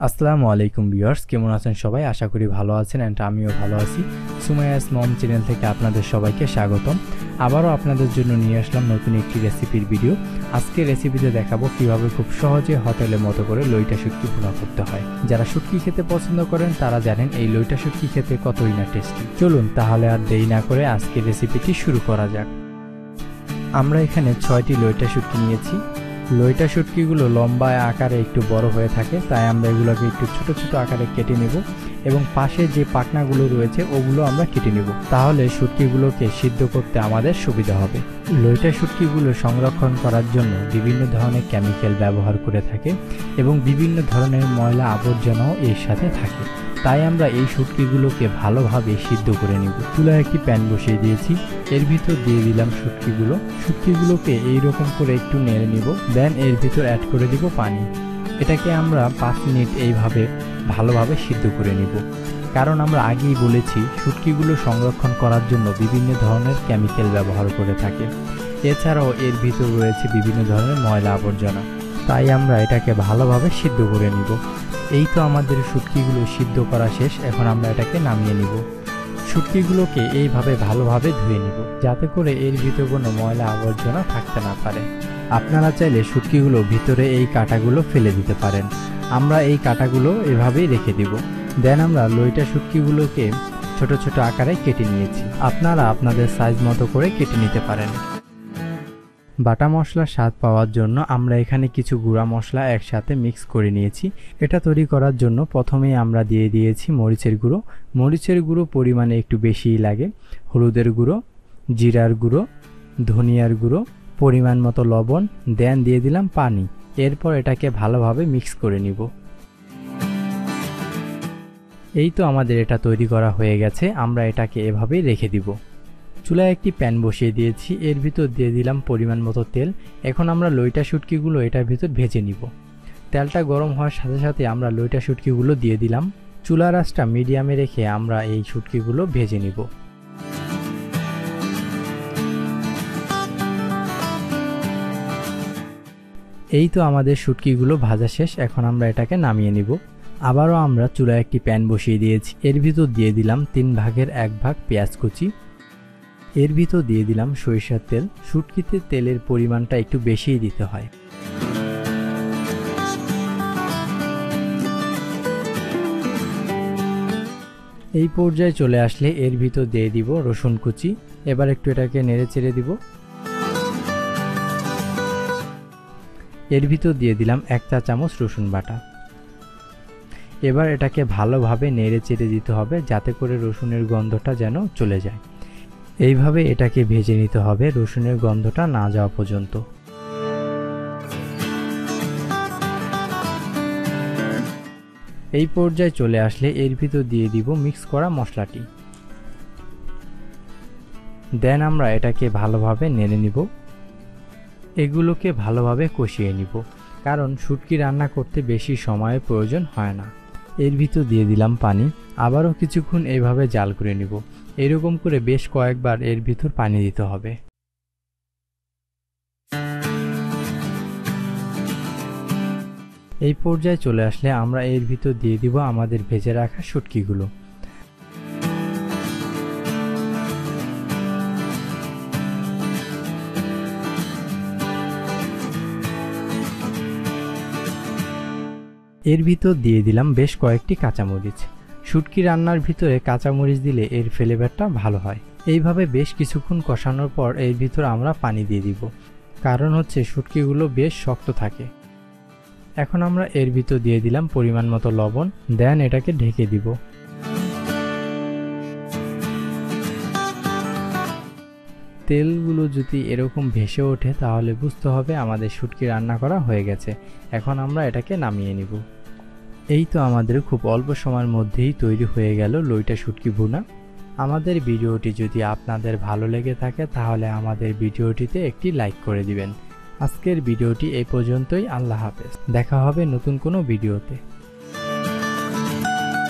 আসসালামু আলাইকুম ভিউয়ার্স, কেমন আছেন সবাই? আশা করি ভালো আছেন এন্ড আমিও ভালো আছি। সুমাইয়াস মম চ্যানেল থেকে আপনাদের সবাইকে স্বাগতম। আবারও আপনাদের জন্য নিয়ে আসলাম নতুন একটি রেসিপির ভিডিও। আজকে রেসিপিতে দেখাবো কিভাবে খুব সহজে হোটেলের মতো করে লইটা শুটকি ভুনা করতে হয়। যারা শুটকি খেতে পছন্দ করেন তারা জানেন এই লইটা শুটকি খেতে কতই না টেস্টি। চলুন তাহলে আর দেরি না করে আজকের রেসিপিটি শুরু করা যাক। আমরা এখানে 6টি লইটা শুটকি নিয়েছি। লইটা শুটকিগুলো লম্বা আকারে একটু বড় হয়ে থাকে, তাই আমরা এগুলোকে একটু ছোট ছোট আকারে কেটে নেব এবং পাশে যে পাখনাগুলো রয়েছে ওগুলো আমরা কেটে নেব, তাহলে শুটকিগুলোকে সিদ্ধ করতে আমাদের সুবিধা হবে। লইটা শুটকিগুলো সংরক্ষণ করার জন্য বিভিন্ন ধরনের কেমিক্যাল ব্যবহার করে থাকে এবং বিভিন্ন ধরনের ময়লা আবর্জনাও এর সাথে থাকে, তাই আমরা এই শুটকিগুলোকে ভালোভাবে সিদ্ধ করে নিব। চুলায় একটি প্যান বসিয়ে দিয়েছি, এর ভিতর দিয়ে দিলাম শুটকিগুলোকে এইরকম করে একটু নেড়ে নিব। দেন এর ভিতর অ্যাড করে দিব পানি। এটাকে আমরা 5 মিনিট এইভাবে ভালোভাবে সিদ্ধ করে নিব, কারণ আমরা আগেই বলেছি শুটকিগুলো সংরক্ষণ করার জন্য বিভিন্ন ধরনের কেমিক্যাল ব্যবহার করে থাকে। এছাড়াও এর ভিতর রয়েছে বিভিন্ন ধরনের ময়লা আবর্জনা, তাই আমরা এটাকে ভালোভাবে সিদ্ধ করে নিব। এই তো আমাদের শুটকিগুলো সিদ্ধ করা শেষ, এখন আমরা এটাকে নামিয়ে নিব। শুটকিগুলোকে এইভাবে ভালোভাবে ধুয়ে নিব, যাতে করে এর ভিতরে কোনো ময়লা আবর্জনা থাকতে না পারে। আপনারা চাইলে শুটকিগুলো ভিতরে এই কাঁটাগুলো ফেলে দিতে পারেন। আমরা এই কাঁটাগুলো এভাবেই রেখে দিব। দেন আমরা লইটা শুটকিগুলোকে ছোট ছোট আকারে কেটে নিয়েছি। আপনারা আপনাদের সাইজ মতো করে কেটে নিতে পারেন। বাটা মশলার স্বাদ পাওয়ার জন্য আমরা এখানে কিছু গুঁড়া মশলা একসাথে মিক্স করে নিয়েছি। এটা তৈরি করার জন্য প্রথমেই আমরা দিয়ে দিয়েছি মরিচের গুঁড়ো পরিমাণে একটু বেশিই লাগে, হলুদের গুঁড়ো, জিরার গুঁড়ো, ধনিয়ার গুঁড়ো, পরিমাণ মতো লবণ, দেন দিয়ে দিলাম পানি। এরপর এটাকে ভালোভাবে মিক্স করে নিব। এই তো আমাদের এটা তৈরি করা হয়ে গেছে, আমরা এটাকে এভাবেই রেখে দিব। চুলায় একটি প্যান বসিয়ে দিয়েছি, এর ভিতর দিয়ে দিলাম পরিমাণ মতো তেল। এখন আমরা লইটা শুটকিগুলো এটার ভিতর ভেজে নিব। তেলটা গরম হওয়ার সাথে সাথে আমরা লইটা শুটকিগুলো দিয়ে দিলাম। চুলার আঁচটা মিডিয়ামে রেখে আমরা এই শুটকিগুলো ভেজে নিব। এই তো আমাদের শুটকিগুলো ভাজা শেষ, এখন আমরা এটাকে নামিয়ে নিব। আবারও আমরা চুলায় একটি প্যান বসিয়ে দিয়েছি, এর ভিতর দিয়ে দিলাম 3 ভাগের 1 ভাগ পেঁয়াজ কুচি। এর ভিতর দিয়ে দিলাম সরিষার তেল। শুটকিতে তেলের পরিমাণটা একটু বেশিই দিতে হয়। এই পর্যায়ে চলে আসলে এর ভিতর দিয়ে দিব রসুন কুচি। এবার একটু এটাকে নেড়ে চেড়ে দিব। এর ভিতর দিয়ে দিলাম 1 চা চামচ রসুন বাটা। এবার এটাকে ভালোভাবে নেড়ে চেড়ে দিতে হবে, যাতে করে রসুনের গন্ধটা যেন চলে যায়। এইভাবে এটাকে ভেজে নিতে হবে রসুনের গন্ধটা না যাওয়া পর্যন্ত। এই পর্যায়ে চলে আসলে এর ভিতর দিয়ে দিব মিক্স করা মশলাটি। দেন আমরা এটাকে ভালোভাবে নেড়ে নিব। এগুলোকে ভালোভাবে কষিয়ে নিব, কারণ শুটকি রান্না করতে বেশি সময়ের প্রয়োজন হয় না। এর ভিতর দিয়ে দিলাম পানি। আবারও কিছুক্ষণ এইভাবে জাল করে নিব। এরকম করে বেশ কয়েকবার এর ভিতর পানি দিতে হবে। এই পর্যায়ে চলে আসলে আমরা এর ভিতর দিয়ে দিব আমাদের ভেজে রাখা শুটকিগুলো। এর ভিতর দিয়ে দিলাম বেশ কয়েকটি কাঁচামরিচ। শুটকি রান্নার ভিতরে কাঁচামরিচ দিলে এর ফ্লেভারটা ভালো হয়। এইভাবে বেশ কিছুক্ষণ কষানোর পর এর ভিতর আমরা পানি দিয়ে দিব, কারণ হচ্ছে শুটকিগুলো বেশ শক্ত থাকে। এখন আমরা এর ভিতর দিয়ে দিলাম পরিমাণ মতো লবণ। দেন এটাকে ঢেকে দিব। তেলগুলো যদি এরকম ভেসে ওঠে তাহলে বুঝতে হবে আমাদের শুটকি রান্না করা হয়ে গেছে। এখন আমরা এটাকে নামিয়ে নিব। এই তো আমাদের খুব অল্প সময়ের মধ্যেই তৈরি হয়ে গেল লইটা শুটকি ভুনা। আমাদের ভিডিওটি যদি আপনাদের ভালো লেগে থাকে তাহলে আমাদের ভিডিওটিতে একটি লাইক করে দিবেন। আজকের ভিডিওটি এই পর্যন্তই। আল্লাহ হাফেজ, দেখা হবে নতুন কোনো ভিডিওতে।